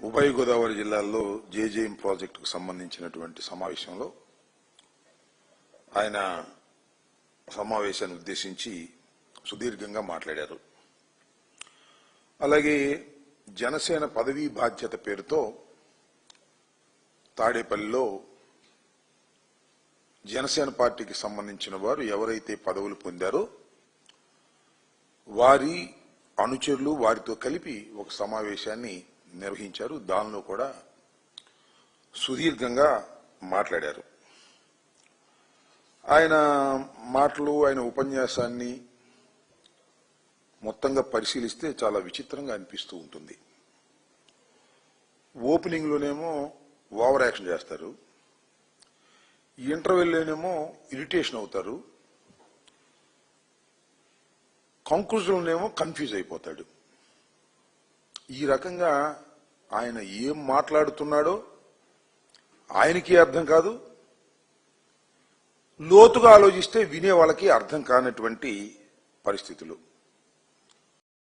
ఉభయ గోదావరి జిల్లాల్లో జేజేఎం ప్రాజెక్టుకు సంబంధించినటువంటి సమావేశంలో ఆయన సమావేశాన్ని ఉద్దేశించి సుదీర్ఘంగా మాట్లాడారు. అలాగే జనసేన పదవీ బాధ్యత పేరుతో తాడేపల్లిలో జనసేన పార్టీకి సంబంధించిన వారు ఎవరైతే పదవులు పొందారో వారి అనుచరులు వారితో కలిపి ఒక సమావేశాన్ని నిర్వహించారు. దానిలో కూడా సుదీర్ఘంగా మాట్లాడారు. ఆయన మాటలు ఆయన ఉపన్యాసాన్ని మొత్తంగా పరిశీలిస్తే చాలా విచిత్రంగా అనిపిస్తూ ఉంటుంది. ఓపెనింగ్ లోనేమో ఓవర్ యాక్షన్ చేస్తారు, ఇంటర్వెల్లోనేమో ఇరిటేషన్ అవుతారు, కంక్లూజన్లోనేమో కన్ఫ్యూజ్ అయిపోతాడు. ఈ రకంగా ఆయన ఏం మాట్లాడుతున్నాడో ఆయనకి అర్థం కాదు, లోతుగా ఆలోచిస్తే వినే వాళ్ళకి అర్థం కానటువంటి పరిస్థితులు.